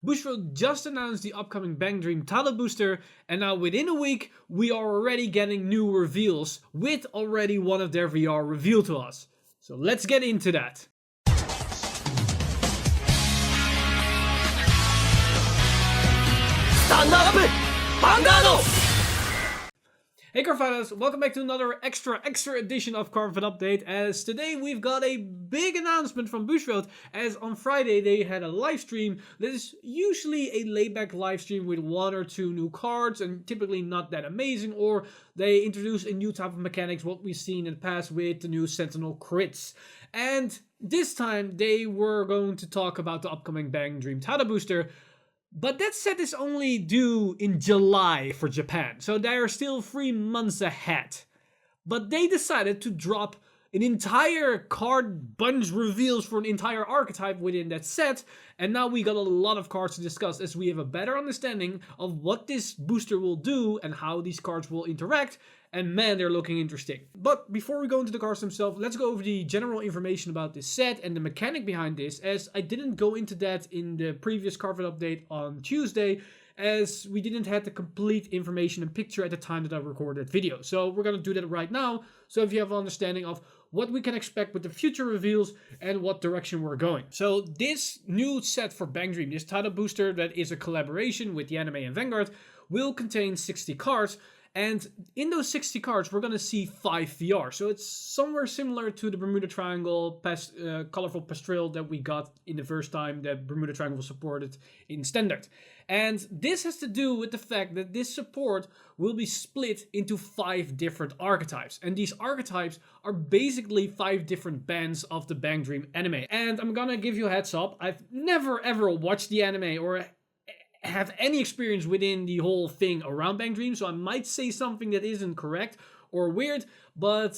Bushroad just announced the upcoming BanG Dream title booster, and now within a week we are already getting new reveals with already one of their VR revealed to us. So let's get into that. Stand up! Vanguard! Hey Cardfighters, welcome back to another extra edition of Cardfight Update, as today we've got a big announcement from Bushroad, as on Friday they had a live stream that is usually a laid-back live stream with one or two new cards and typically not that amazing, or they introduce a new type of mechanics, what we've seen in the past with the new Sentinel crits. And this time they were going to talk about the upcoming BanG Dream title booster. But that set is only due in July for Japan, so they are still 3 months ahead. But they decided to drop an entire card bunch reveals for an entire archetype within that set, and now we got a lot of cards to discuss as we have a better understanding of what this booster will do and how these cards will interact. And man, they're looking interesting. But before we go into the cards themselves, let's go over the general information about this set and the mechanic behind this, as I didn't go into that in the previous Cardfight update on Tuesday, as we didn't have the complete information and picture at the time that I recorded that video. So we're going to do that right now, so if you have an understanding of what we can expect with the future reveals and what direction we're going. So this new set for BanG Dream, this title booster that is a collaboration with the anime and Vanguard, will contain 60 cards. And in those 60 cards, we're going to see 5 VR. So it's somewhere similar to the Bermuda Triangle colorful pastel that we got in the first time that Bermuda Triangle was supported in Standard. And this has to do with the fact that this support will be split into 5 different archetypes. And these archetypes are basically 5 different bands of the BanG Dream anime. And I'm going to give you a heads up. I've never ever watched the anime or have any experience within the whole thing around BanG Dream, so I might say something that isn't correct or weird, but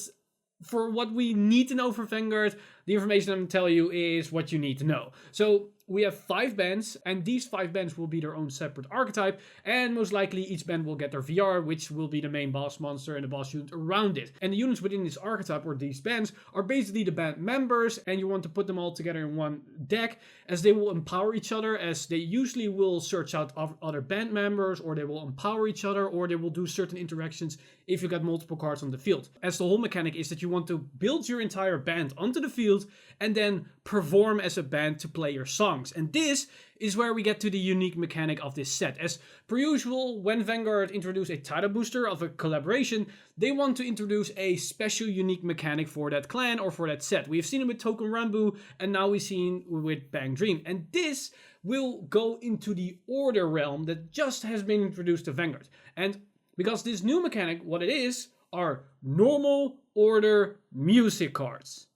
for what we need to know for Vanguard, the information I'm going to tell you is what you need to know. So we have 5 bands, and these 5 bands will be their own separate archetype, and most likely each band will get their VR, which will be the main boss monster and the boss unit around it. And the units within this archetype, or these bands, are basically the band members, and you want to put them all together in one deck, as they will empower each other, as they usually will search out other band members, or they will empower each other, or they will do certain interactions if you got multiple cards on the field. As the whole mechanic is that you want to build your entire band onto the field, and then perform as a band to play your songs. And this is where we get to the unique mechanic of this set. As per usual, when Vanguard introduced a title booster of a collaboration, they want to introduce a special unique mechanic for that clan or for that set. We've seen it with Token Rambu, and now we've seen with BanG Dream. And this will go into the order realm that just has been introduced to Vanguard. And because this new mechanic, what it is, are normal order music cards.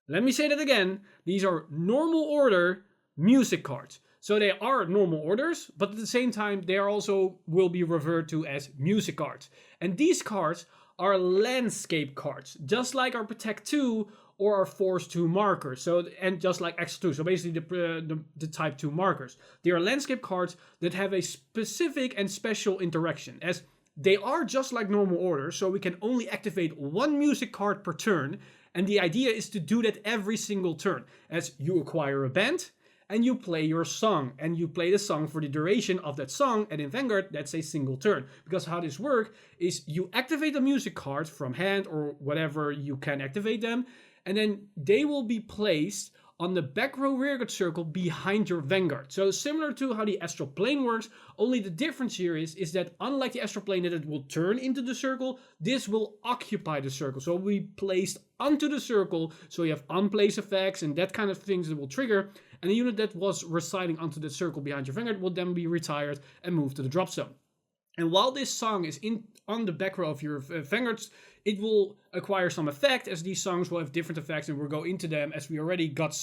Let me say that again. These are normal order music cards. So they are normal orders, but at the same time, they are also will be referred to as music cards. And these cards are landscape cards, just like our Protect 2 or our Force 2 markers. So, and just like X2, so basically the Type 2 markers. They are landscape cards that have a specific and special interaction, as they are just like normal orders, so we can only activate 1 music card per turn. And the idea is to do that every single turn, as you acquire a band and you play your song, and you play the song for the duration of that song, and in Vanguard that's a single turn. Because how this works is you activate the music cards from hand or whatever you can activate them, and then they will be placed on the back row rearguard circle behind your Vanguard. So similar to how the astral plane works, only the difference here is that unlike the astral plane that it will turn into the circle, this will occupy the circle. So we placed onto the circle, so you have unplaced effects and that kind of things that will trigger, and the unit that was residing onto the circle behind your Vanguard will then be retired and moved to the drop zone. And while this song is on the back row of your Vanguards, it will acquire some effect, as these songs will have different effects, and we'll go into them as we already got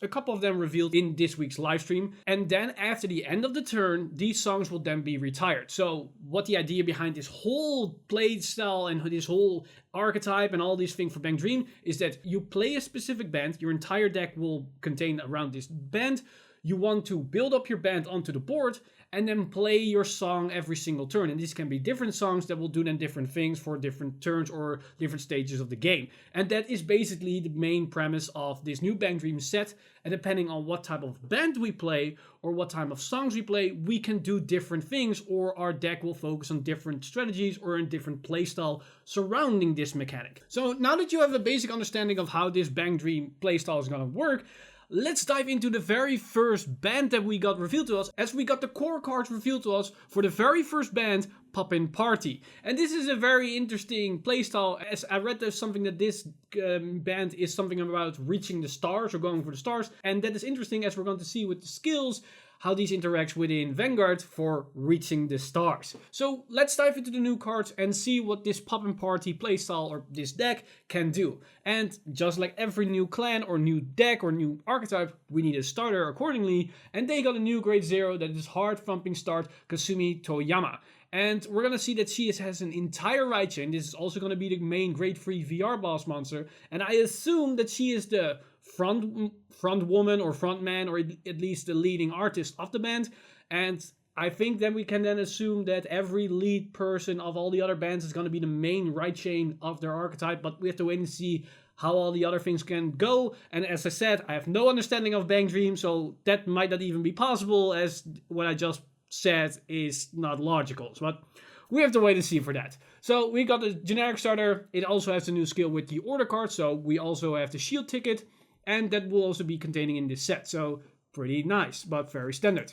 a couple of them revealed in this week's live stream. And then after the end of the turn, these songs will then be retired. So what the idea behind this whole play style and this whole archetype and all these things for BanG Dream is that you play a specific band, your entire deck will contain around this band. you want to build up your band onto the board and then play your song every single turn. And these can be different songs that will do then different things for different turns or different stages of the game. And that is basically the main premise of this new BanG Dream set. And depending on what type of band we play or what type of songs we play, we can do different things, or our deck will focus on different strategies or a different playstyle surrounding this mechanic. So now that you have a basic understanding of how this BanG Dream playstyle is going to work, let's dive into the very first band that we got revealed to us, as we got the core cards revealed to us for the very first band, Poppin'Party. And this is a very interesting playstyle, as I read there's something that this band is something about reaching the stars or going for the stars. And that is interesting, as we're going to see with the skills, how these interact within Vanguard for reaching the stars. So let's dive into the new cards and see what this Poppin'Party playstyle or this deck can do. And just like every new clan or new deck or new archetype, we need a starter accordingly. And they got a new grade 0 that is hard thumping start, Kasumi Toyama. And we're going to see that she has an entire right chain. This is also going to be the main grade 3 VR boss monster. And I assume that she is the front woman or front man, or at least the leading artist of the band. And I think that we can then assume that every lead person of all the other bands is going to be the main right chain of their archetype. But we have to wait and see how all the other things can go. And as I said, I have no understanding of BanG Dream, so that might not even be possible, as what I just said is not logical. But we have to wait and see for that. So we got the generic starter. It also has the new skill with the order card, so we also have the shield ticket, and that will also be containing in this set. So pretty nice, but very standard.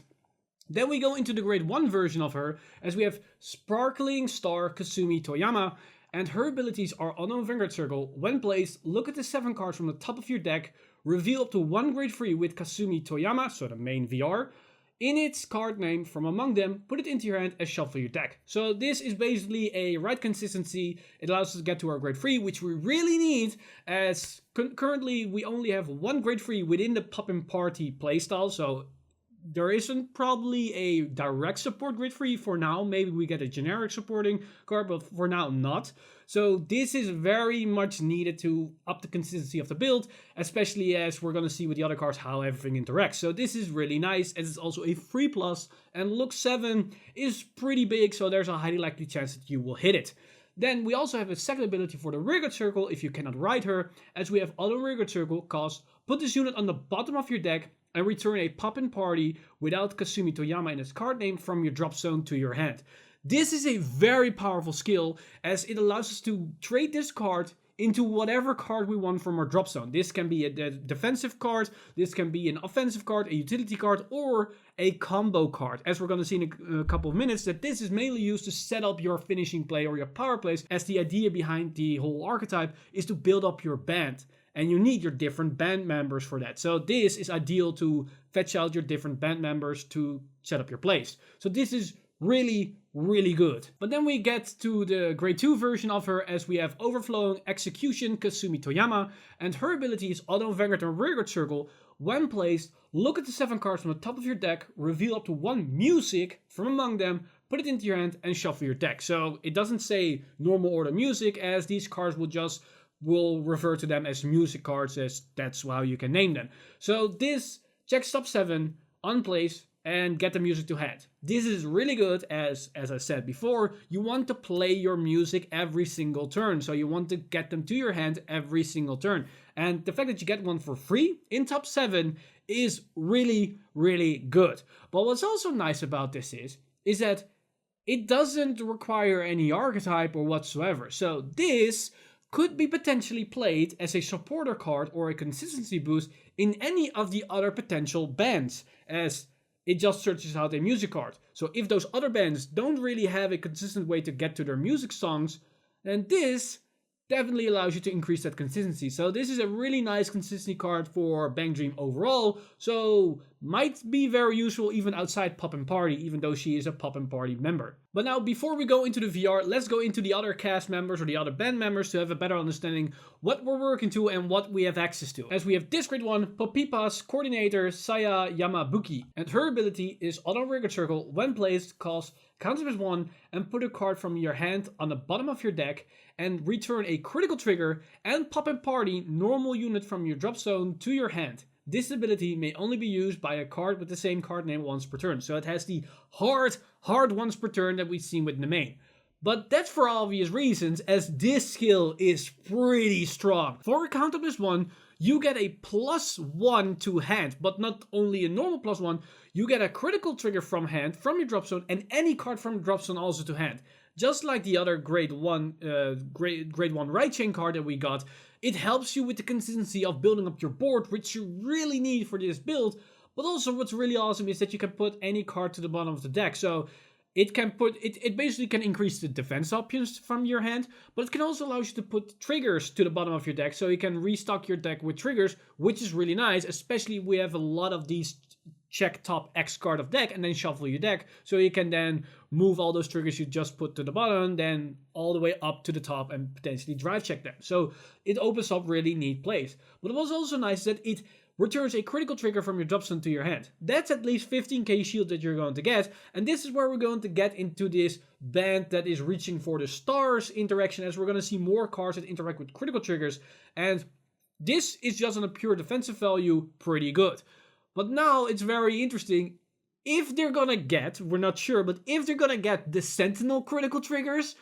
Then we go into the grade 1 version of her, as we have Sparkling Star Kasumi Toyama, and her abilities are on a Vanguard circle. When placed, look at the 7 cards from the top of your deck, reveal up to 1 grade 3 with Kasumi Toyama, so the main VR, in its card name from among them, put it into your hand and shuffle your deck. So this is basically a right consistency. It allows us to get to our grade 3, which we really need, as currently we only have 1 grade 3 within the Poppin'Party playstyle. So there isn't probably a direct support grade 3 for now. Maybe we get a generic supporting card, but for now not. So this is very much needed to up the consistency of the build, especially as we're going to see with the other cards how everything interacts. So this is really nice, as it's also a 3+, and look 7 is pretty big, so there's a highly likely chance that you will hit it. Then we also have a second ability for the Vanguard circle if you cannot ride her, as we have auto Vanguard circle cost, put this unit on the bottom of your deck and return a Poppin'Party without Kasumi Toyama in its card name from your drop zone to your hand. This is a very powerful skill, as it allows us to trade this card into whatever card we want from our drop zone. This can be a defensive card, this can be an offensive card, a utility card, or a combo card. As we're going to see in a couple of minutes, that this is mainly used to set up your finishing play or your power plays, as the idea behind the whole archetype is to build up your band. And you need your different band members for that. So this is ideal to fetch out your different band members to set up your plays. So this is really, really good. But then we get to the grade 2 version of her, as we have Overflowing Execution Kasumi Toyama, and her ability is Auto Vanguard and Rearguard Circle. When placed, look at the 7 cards from the top of your deck, reveal up to 1 music from among them, put it into your hand and shuffle your deck. So it doesn't say normal order music, as these cards will refer to them as music cards, as that's how you can name them. So this checks top 7 on place and get the music to hand. This is really good, as I said before, you want to play your music every single turn, so you want to get them to your hand every single turn. And the fact that you get one for free in top 7 is really, really good. But what's also nice about this is that it doesn't require any archetype or whatsoever. So this could be potentially played as a supporter card or a consistency boost in any of the other potential bands, as it just searches out a music card. So if those other bands don't really have a consistent way to get to their music songs, then this definitely allows you to increase that consistency. So this is a really nice consistency card for BanG Dream overall, so might be very useful even outside Poppin'Party, even though she is a Poppin'Party member. But now, before we go into the VR, let's go into the other cast members or the other band members to have a better understanding what we're working to and what we have access to. As we have this grade 1, Poppipa's coordinator Saya Yamabuki, and her ability is Auto Rearguard Circle. When placed, cost +1 and put a card from your hand on the bottom of your deck and return a critical trigger and Poppin'Party normal unit from your drop zone to your hand. this ability may only be used by a card with the same card name once per turn. So it has the hard once per turn that we've seen with the main. But that's for obvious reasons, as this skill is pretty strong. For a counter +1, you get a +1 to hand, but not only a normal +1, you get a critical trigger from hand, from your drop zone, and any card from your drop zone also to hand. Just like the other grade 1 right chain card that we got, it helps you with the consistency of building up your board, which you really need for this build. But also what's really awesome is that you can put any card to the bottom of the deck. So it basically can increase the defense options from your hand, but it can also allow you to put triggers to the bottom of your deck, so you can restock your deck with triggers, which is really nice, especially if we have a lot of these check top X card of deck and then shuffle your deck, so you can then move all those triggers you just put to the bottom, then all the way up to the top and potentially drive check them. So it opens up really neat plays. But what's also nice is that it returns a critical trigger from your drop zone to your hand. That's at least 15k shield that you're going to get, and this is where we're going to get into this band that is reaching for the stars interaction, as we're going to see more cards that interact with critical triggers, and this is just on a pure defensive value pretty good. But now it's very interesting, if they're gonna get, we're not sure, but if they're gonna get the Sentinel critical triggers,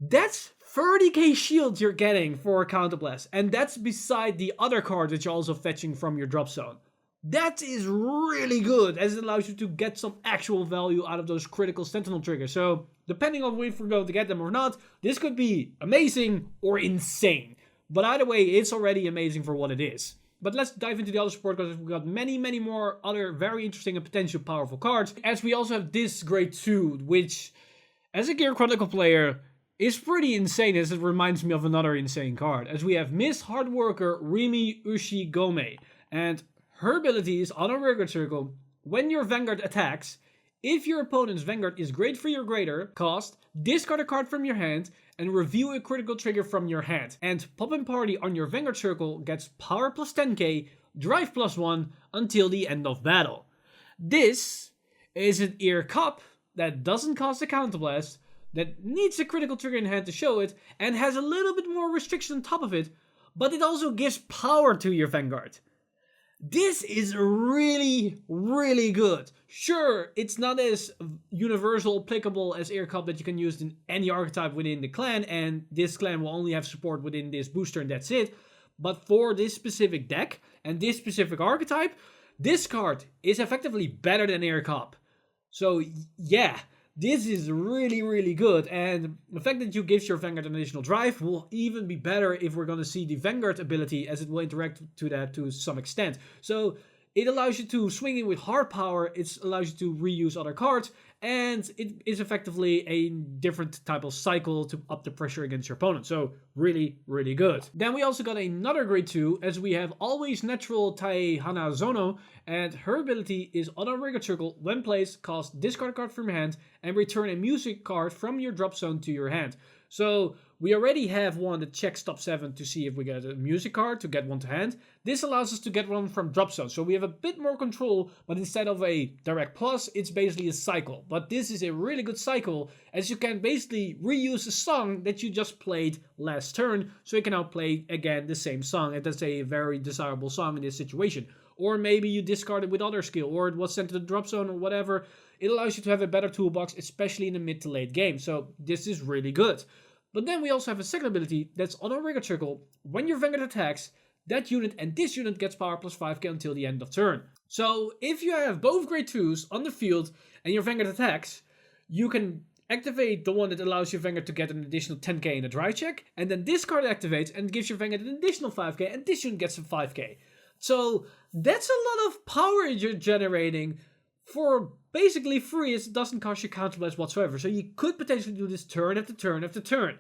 that's 30k shield you're getting for a counterblast, and that's beside the other cards that you're also fetching from your drop zone. That is really good, as it allows you to get some actual value out of those critical Sentinel triggers. So depending on if we're going to get them or not, this could be amazing or insane. But either way, it's already amazing for what it is. But let's dive into the other support, because we've got many more other very interesting and potential powerful cards. As we also have this grade 2, which, as a Gear Chronicle player, is pretty insane, as it reminds me of another insane card. As we have Miss Hardworker Rimi Ushigome, and her ability is on a Vanguard circle. When your Vanguard attacks, if your opponent's Vanguard is grade 3 or greater cost, discard a card from your hand and reveal a critical trigger from your hand. And Poppin'Party on your Vanguard circle gets power plus 10k, drive plus 1 until the end of battle. This is an ear cup that doesn't cost a counterblast, that needs a critical trigger in hand to show it, and has a little bit more restriction on top of it, but it also gives power to your Vanguard. This is really good. Sure, it's not as universal applicable as Ear Cup that you can use in any archetype within the clan, and this clan will only have support within this booster and that's it. But for this specific deck and this specific archetype, this card is effectively better than Ear Cup. So yeah, this is really good, and the fact that you give your Vanguard an additional drive will even be better if we're going to see the Vanguard ability, as it will interact to that to some extent. So it allows you to swing in with hard power, it allows you to reuse other cards, and it is effectively a different type of cycle to up the pressure against your opponent. So really good. Then we also got another grade 2, as we have Always Natural Tai Hanazono, and her ability is on a Vanguard circle. When placed, cost discard a card from your hand and return a music card from your drop zone to your hand. So we already have one that checks top 7 to see if we get a music card to get one to hand. This allows us to get one from drop zone, so we have a bit more control, but instead of a direct plus, it's basically a cycle. But this is a really good cycle, as you can basically reuse a song that you just played last turn, so you can now play again the same song, and that's a very desirable song in this situation. Or maybe you discard it with other skill, or it was sent to the drop zone or whatever. It allows you to have a better toolbox, especially in the mid to late game, so this is really good. But then we also have a second ability that's on a Vanguard circle. When your Vanguard attacks, that unit and this unit gets power plus 5k until the end of turn. So if you have both grade 2s on the field and your Vanguard attacks, you can activate the one that allows your Vanguard to get an additional 10k in a drive check, and then this card activates and gives your Vanguard an additional 5k, and this unit gets a 5k. So that's a lot of power you're generating for basically free, as it doesn't cost you counterblast whatsoever. So you could potentially do this turn after turn after turn.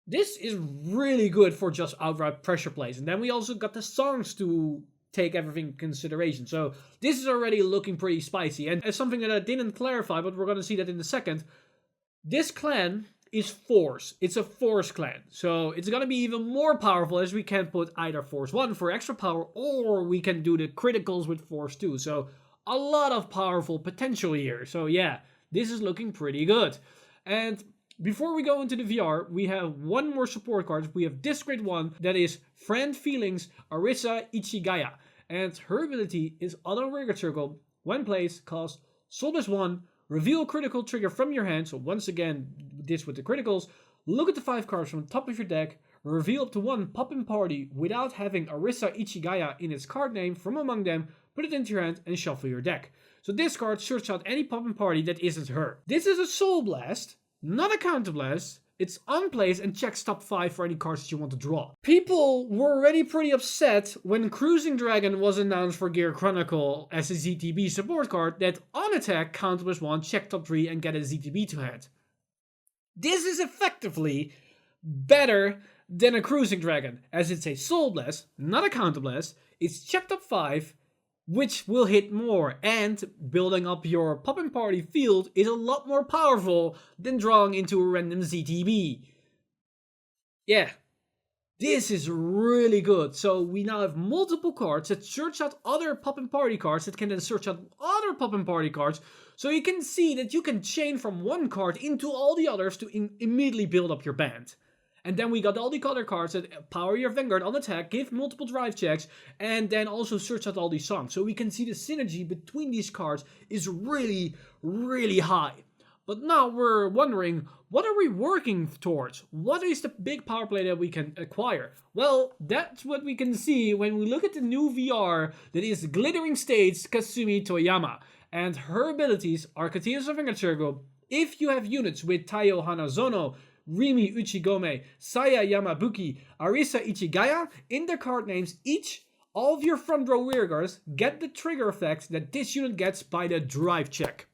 This is really good for just outright pressure plays. And then we also got the songs to take everything in consideration. So this is already looking pretty spicy. And as something that I didn't clarify, but we're going to see that in a second, this clan is Force. It's a Force clan. So it's going to be even more powerful, as we can put either Force 1 for extra power, or we can do the criticals with Force 2. So a lot of powerful potential here. So yeah, this is looking pretty good. And Before we go into the VR, we have one more support card. We have this great one that is Friend Feelings Arisa Ichigaya. And her ability is Auto Trigger Circle. When placed, cost Soul+1, reveal a critical trigger from your hand. So once again, this with the criticals. Look at the 5 cards from the top of your deck. Reveal up to 1 Poppin'Party without having Arisa Ichigaya in its card name from among them. Put it into your hand and shuffle your deck. So this card search out any Poppin'Party that isn't her. This is a Soul Blast, not a Counter Blast. It's unplaced and checks top 5 for any cards that you want to draw. People were already pretty upset when Cruising Dragon was announced for Gear Chronicle as a ZTB support card that on attack Counter +1, check top 3 and get a ZTB to hand. This is effectively better than a Cruising Dragon, as it's a Soul Blast, not a Counter Blast. It's checked up 5, which will hit more, and building up your Poppin'Party field is a lot more powerful than drawing into a random ZTB. Yeah, this is really good. So we now have multiple cards that search out other Poppin'Party cards that can then search out other Poppin'Party cards. So you can see that you can chain from one card into all the others to immediately build up your band. And then we got all the other cards that power your Vanguard on attack, give multiple drive checks, and then also search out all these songs. So we can see the synergy between these cards is really, really high. But now we're wondering, what are we working towards? What is the big power play that we can acquire? Well, that's what we can see when we look at the new VR that is Glittering States Kasumi Toyama. And her abilities are Continuous Vanguard Circle. If you have units with Taiyo Hanazono, Rimi Uchigome, Saya Yamabuki, Arisa Ichigaya, in their card names, each, all of your front row rearguards get the trigger effect that this unit gets by the drive check.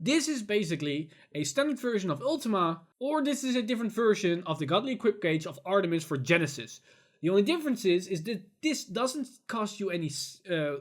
This is basically a standard version of Ultima, or this is a different version of the Godly Equip Gauge of Artemis for Genesis. The only difference is that this doesn't cost you any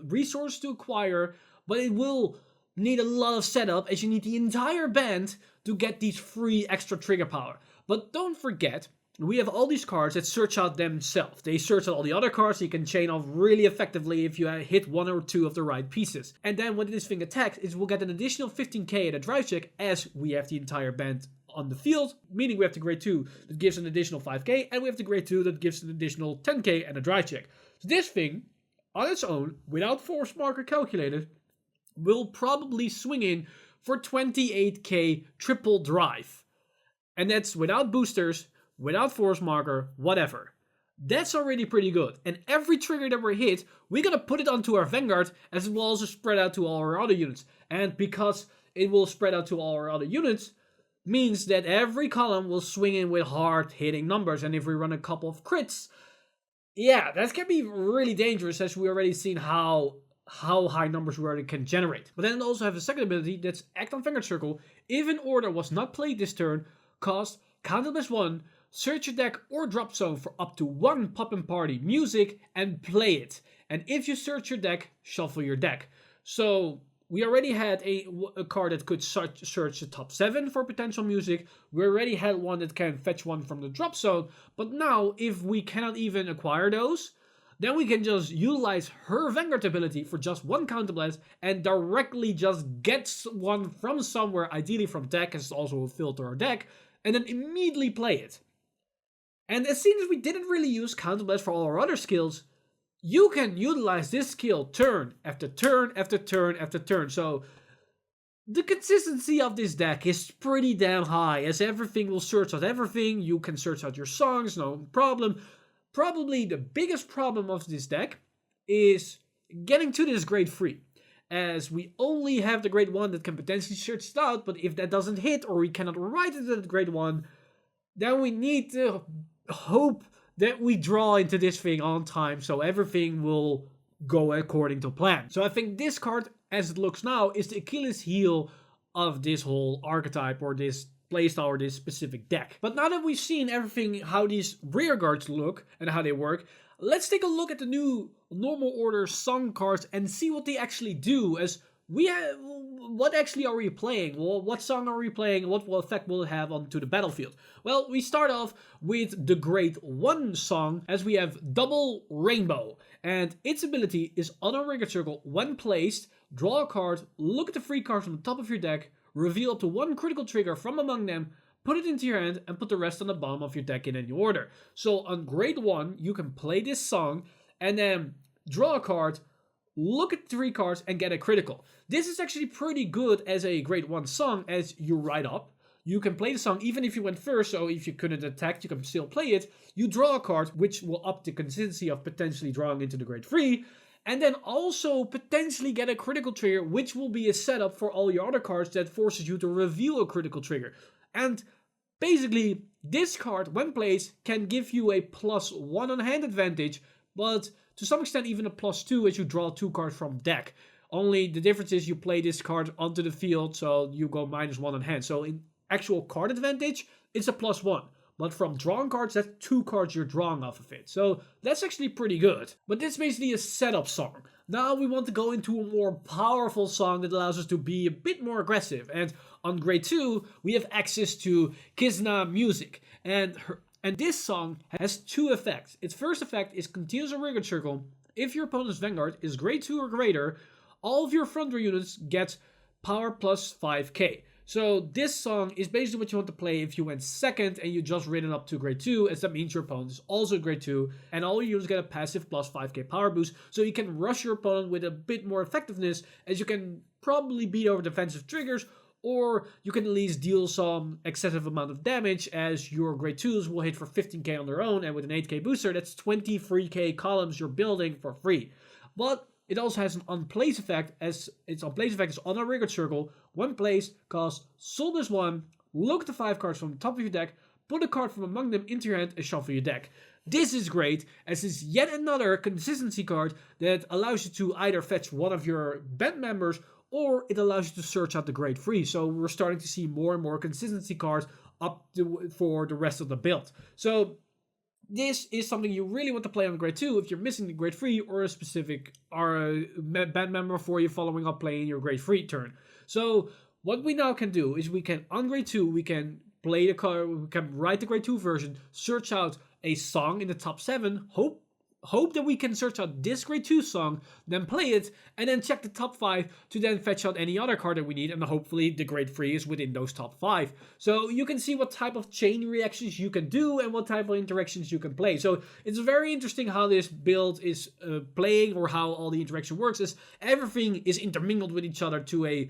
resource to acquire, but it will need a lot of setup as you need the entire band to get these free extra trigger power. But don't forget, we have all these cards that search out themselves. They search out all the other cards, so you can chain off really effectively if you hit 1 or 2 of the right pieces. And then when this thing attacks, it will get an additional 15k at a drive check as we have the entire band on the field, meaning we have the grade 2 that gives an additional 5k, and we have the grade 2 that gives an additional 10k and a drive check. So this thing, on its own, without force marker calculated, will probably swing in for 28k triple drive. And that's without boosters, without force marker, whatever. That's already pretty good. And every trigger that we're hit, we're gonna put it onto our Vanguard, as it will also spread out to all our other units. And because it will spread out to all our other units, means that every column will swing in with hard hitting numbers. And if we run a couple of crits, yeah, that can be really dangerous, as we already seen how high numbers we already can generate. But then it also have a second ability that's Act on Vanguard Circle. If an order was not played this turn, cost Counter +1, search your deck or drop zone for up to 1 Poppin'Party music and play it. And if you search your deck, shuffle your deck. So we already had a card that could search the top 7 for potential music. We already had one that can fetch one from the drop zone. But now, if we cannot even acquire those, then we can just utilize her Vanguard ability for just 1 counterblast and directly just get one from somewhere, ideally from deck, as it also will filter our deck, and then immediately play it. And as soon as we didn't really use counterblast for all our other skills, you can utilize this skill turn after turn after turn after turn. So the consistency of this deck is pretty damn high, as everything will search out everything. You can search out your songs, no problem. Probably the biggest problem of this deck is getting to this grade 3, as we only have the grade 1 that can potentially search it out, but if that doesn't hit or we cannot write it at grade 1, then we need to hope that we draw into this thing on time, so everything will go according to plan. So I think this card, as it looks now, is the Achilles heel of this whole archetype, or this playstyle, or this specific deck. But now that we've seen everything, how these rear guards look and how they work, let's take a look at the new normal order song cards and see what they actually do, as we have, what actually are we playing? Well, what song are we playing? What effect will it have onto the battlefield? Well, we start off with the grade 1 song, as we have Double Rainbow, and its ability is Auto Trigger Circle. When placed, draw a card, look at the 3 cards from the top of your deck, reveal up to 1 critical trigger from among them, put it into your hand, and put the rest on the bottom of your deck in any order. So on grade 1, you can play this song, and then draw a card, look at 3 cards, and get a critical. This is actually pretty good as a grade 1 song, as you ride up. You can play the song even if you went first, so if you couldn't attack, you can still play it. You draw a card, which will up the consistency of potentially drawing into the grade 3, and then also potentially get a critical trigger, which will be a setup for all your other cards that forces you to reveal a critical trigger. And basically, this card, when placed, can give you a +1 on hand advantage, but to some extent even a +2 as you draw 2 cards from deck. Only the difference is you play this card onto the field, so you go -1 on hand. So in actual card advantage, it's a +1. But from drawing cards, that's 2 cards you're drawing off of it. So that's actually pretty good. But this is basically a setup song. Now we want to go into a more powerful song that allows us to be a bit more aggressive. And on grade 2, we have access to Kizna music. And this song has 2 effects. Its first effect is continuous Vanguard circle. If your opponent's Vanguard is grade 2 or greater, all of your front row units get power plus 5k. So this song is basically what you want to play if you went second and you just ridden up to grade 2, as that means your opponent is also grade 2, and all your units get a passive plus 5k power boost, so you can rush your opponent with a bit more effectiveness, as you can probably beat over defensive triggers, or you can at least deal some excessive amount of damage, as your grade 2s will hit for 15k on their own, and with an 8k booster, that's 20 free k columns you're building for free. But it also has an on-place effect, as its on-place effect is on a Vanguard circle. When placed, cost Soul+1, look at the 5 cards from the top of your deck, put a card from among them into your hand, and shuffle your deck. This is great, as it's yet another consistency card that allows you to either fetch one of your band members, or it allows you to search out the grade 3. So we're starting to see more and more consistency cards for the rest of the build. So this is something you really want to play on grade 2 if you're missing the grade 3 or a specific band member for you following up playing your grade 3 turn. So what we now can do is we can, on grade 2, we can play the card, we can write the grade 2 version, search out a song in the top 7, hope that we can search out this grade 2 song, then play it, and then check the top 5 to then fetch out any other card that we need, and hopefully the grade 3 is within those top 5. So you can see what type of chain reactions you can do and what type of interactions you can play. So it's very interesting how this build is playing, or how all the interaction works, as everything is intermingled with each other to a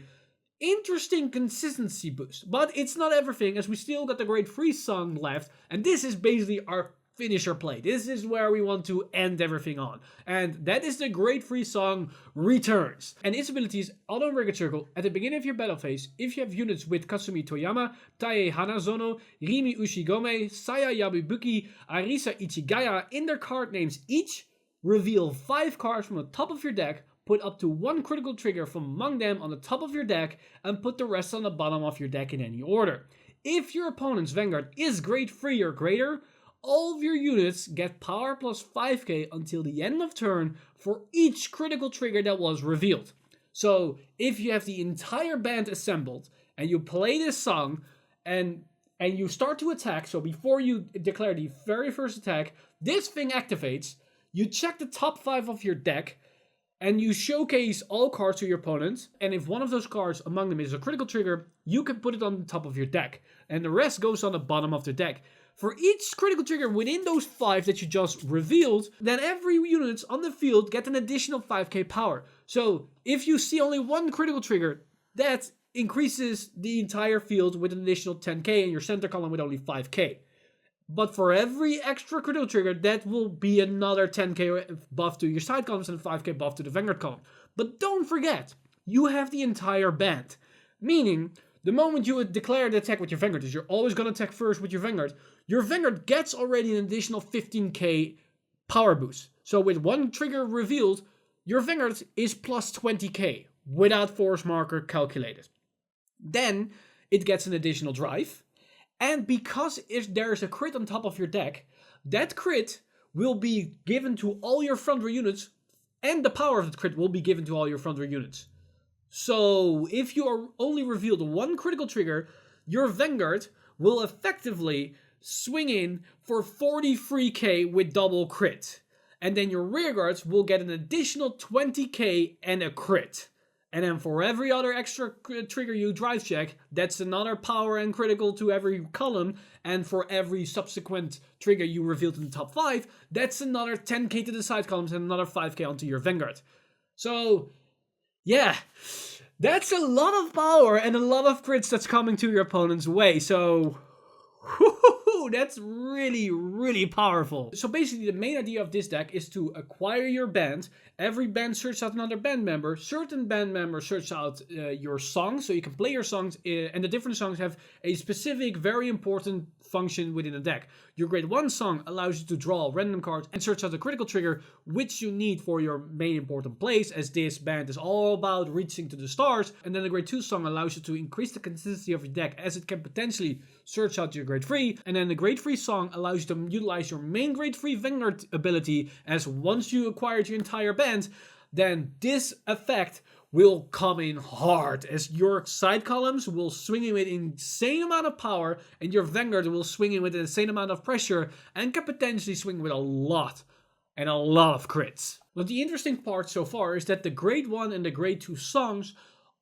interesting consistency boost. But it's not everything, as we still got the grade 3 song left, and this is basically our finisher play. This is where we want to end everything on. And that is the grade 3 song Returns. And its abilities, auto Vanguard circle, at the beginning of your battle phase, if you have units with Kasumi Toyama, Tae Hanazono, Rimi Ushigome, Saya Yabubuki, Arisa Ichigaya in their card names each, reveal 5 cards from the top of your deck, put up to 1 critical trigger from among them on the top of your deck, and put the rest on the bottom of your deck in any order. If your opponent's Vanguard is grade 3 or greater, all of your units get power plus 5k until the end of turn for each critical trigger that was revealed. So if you have the entire band assembled and you play this song and you start to attack, so before you declare the very first attack, this thing activates, you check the top 5 of your deck, and you showcase all cards to your opponent, and if one of those cards among them is a critical trigger, you can put it on the top of your deck, and the rest goes on the bottom of the deck. For each critical trigger within those 5 that you just revealed, then every unit on the field get an additional 5k power. So if you see only 1 critical trigger, that increases the entire field with an additional 10k, and your center column with only 5k. But for every extra critical trigger, that will be another 10k buff to your side columns and 5k buff to the Vanguard column. But don't forget, you have the entire band. Meaning, the moment you would declare the attack with your Vanguard, is you're always going to attack first with your Vanguard gets already an additional 15k power boost. So with 1 trigger revealed, your Vanguard is plus 20k without force marker calculated. Then it gets an additional drive. And because if there's a crit on top of your deck, that crit will be given to all your front row units, and the power of the crit will be given to all your front row units. So if you are only revealed 1 critical trigger, your Vanguard will effectively swing in for 40 free k with double crit. And then your rearguards will get an additional 20k and a crit. And then for every other extra trigger you drive check, that's another power and critical to every column. And for every subsequent trigger you revealed in the top 5, that's another 10k to the side columns and another 5k onto your Vanguard. So, yeah, that's a lot of power and a lot of crits that's coming to your opponent's way. So, that's really, really powerful. So basically the main idea of this deck is to acquire your band. Every band searches out another band member. Certain band members search out your songs, so you can play your songs, and the different songs have a specific, very important function within the deck. Your grade 1 song allows you to draw a random card and search out a critical trigger, which you need for your main important plays, as this band is all about reaching to the stars. And then the grade 2 song allows you to increase the consistency of your deck, as it can potentially search out your grade 3. And then the grade 3 song allows you to utilize your main grade 3 Vanguard ability, as once you acquired your entire band, then this effect will come in hard, as your side columns will swing in with insane amount of power and your Vanguard will swing in with an insane amount of pressure and can potentially swing with a lot of crits. But the interesting part so far is that the grade 1 and the grade 2 songs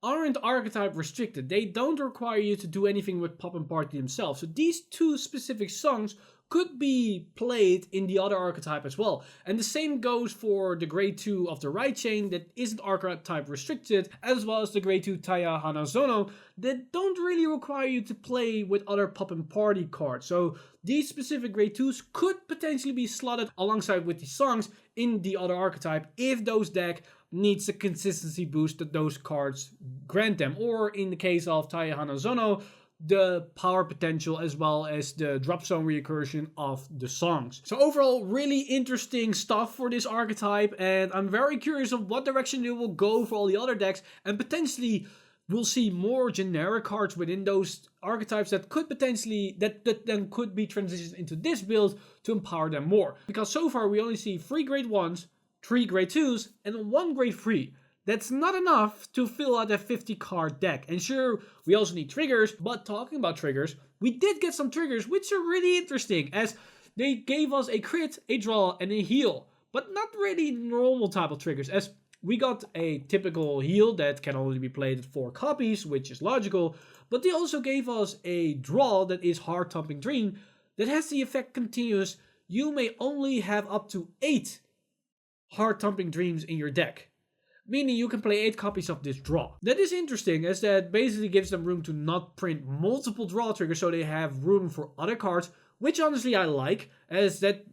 aren't archetype restricted. They don't require you to do anything with Poppin'Party themselves. So these two specific songs could be played in the other archetype as well. And the same goes for the grade 2 of the right chain that isn't archetype restricted, as well as the grade 2 Taya Hanazono that don't really require you to play with other Poppin'Party cards. So these specific grade 2s could potentially be slotted alongside with the songs in the other archetype if those deck needs a consistency boost that those cards grant them. Or in the case of Taya Hanazono, the power potential as well as the drop zone recursion of the songs. So overall, really interesting stuff for this archetype, and I'm very curious of what direction it will go for all the other decks, and potentially we'll see more generic cards within those archetypes that could potentially, that then could be transitioned into this build to empower them more. Because so far we only see 3 grade 1s, 3 grade 2s, and 1 grade 3. That's not enough to fill out a 50 card deck. And sure, we also need triggers, but talking about triggers, we did get some triggers which are really interesting, as they gave us a crit, a draw, and a heal. But not really normal type of triggers, as we got a typical heal that can only be played at 4 copies, which is logical, but they also gave us a draw that is Heart Thumping Dream, that has the effect continuous. You may only have up to 8 Heart Thumping Dreams in your deck, meaning you can play 8 copies of this draw. That is interesting, as that basically gives them room to not print multiple draw triggers, so they have room for other cards, which honestly I like, as that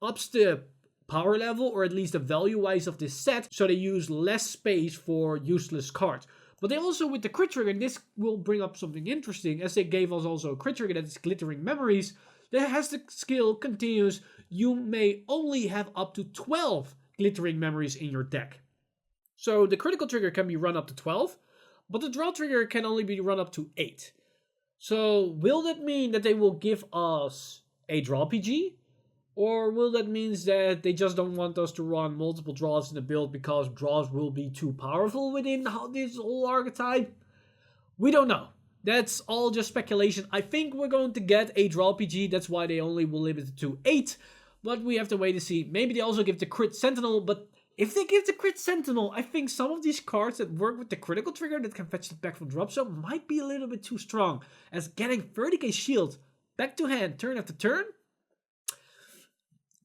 ups the power level, or at least the value-wise of this set, so they use less space for useless cards. But they also, with the crit trigger, and this will bring up something interesting, as they gave us also a crit trigger that is Glittering Memories, that has the skill continues. You may only have up to 12 Glittering Memories in your deck. So the critical trigger can be run up to 12, but the draw trigger can only be run up to 8. So will that mean that they will give us a draw PG? Or will that mean that they just don't want us to run multiple draws in the build because draws will be too powerful within this whole archetype? We don't know. That's all just speculation. I think we're going to get a draw PG. That's why they only will limit it to 8. But we have to wait to see. Maybe they also give the crit Sentinel, but if they give the crit Sentinel, I think some of these cards that work with the critical trigger that can fetch it back from drop zone might be a little bit too strong, as getting 30k shield back to hand turn after turn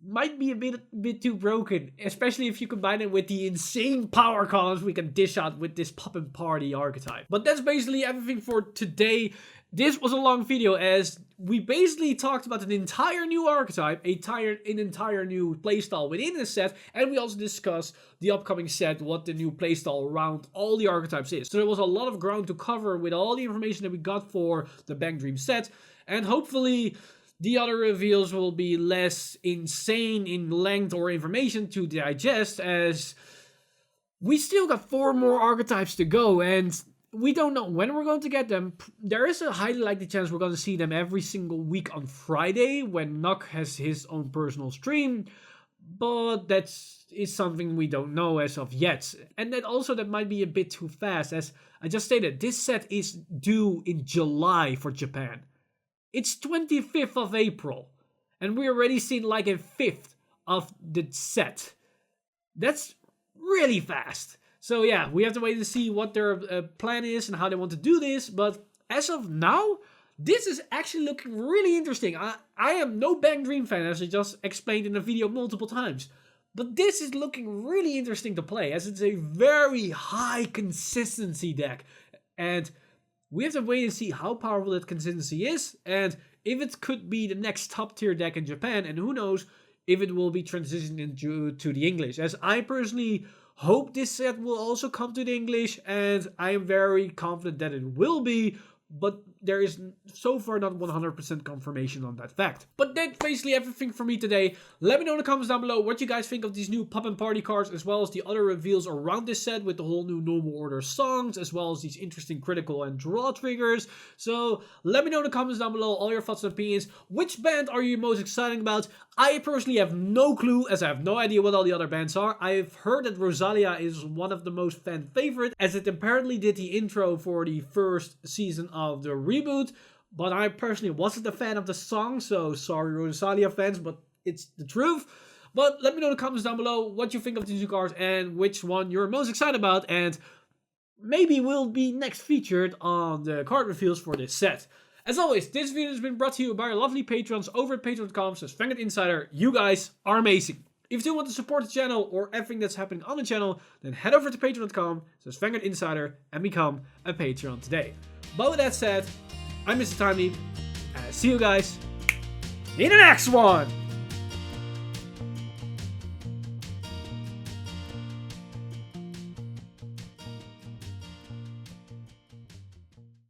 might be a bit too broken, especially if you combine it with the insane power columns we can dish out with this Poppin'Party archetype. But that's basically everything for today. This was a long video, as we basically talked about an entire new archetype, an entire new playstyle within the set, and we also discussed the upcoming set, what the new playstyle around all the archetypes is. So there was a lot of ground to cover with all the information that we got for the BanG Dream set, and hopefully the other reveals will be less insane in length or information to digest, as we still got 4 more archetypes to go, and we don't know when we're going to get them. There is a highly likely chance we're going to see them every single week on Friday, when Nock has his own personal stream, but that is something we don't know as of yet. And that might be a bit too fast, as I just stated, this set is due in July for Japan. It's 25th of April, and we already seen like a 5th of the set. That's really fast. So yeah, we have to wait to see what their plan is and how they want to do this. But as of now, this is actually looking really interesting. I am no BanG Dream fan, as I just explained in the video multiple times. But this is looking really interesting to play, as it's a very high consistency deck. And we have to wait and see how powerful that consistency is, and if it could be the next top tier deck in Japan, and who knows if it will be transitioned into the English. As I personally hope this set will also come to the English, and I am very confident that it will be, but there is so far not 100% confirmation on that fact. But that's basically everything for me today. Let me know in the comments down below what you guys think of these new Poppin'Party cards, as well as the other reveals around this set with the whole new normal order songs, as well as these interesting critical and draw triggers. So let me know in the comments down below all your thoughts and opinions. Which band are you most excited about? I personally have no clue, as I have no idea what all the other bands are. I've heard that Rosalia is one of the most fan favorite, as it apparently did the intro for the first season of the reboot, but I personally wasn't a fan of the song, so sorry Rosalia fans, but it's the truth. But let me know in the comments down below what you think of these new cards and which one you're most excited about, and maybe will be next featured on the card reveals for this set. As always, this video has been brought to you by our lovely patrons over at patreon.com/Vanguard Insider. You guys are amazing. If you still want to support the channel or everything that's happening on the channel, then head over to patreon.com/Vanguard Insider and become a patron today. But with that said, I'm Mr. Timely, and I'll see you guys in the next one!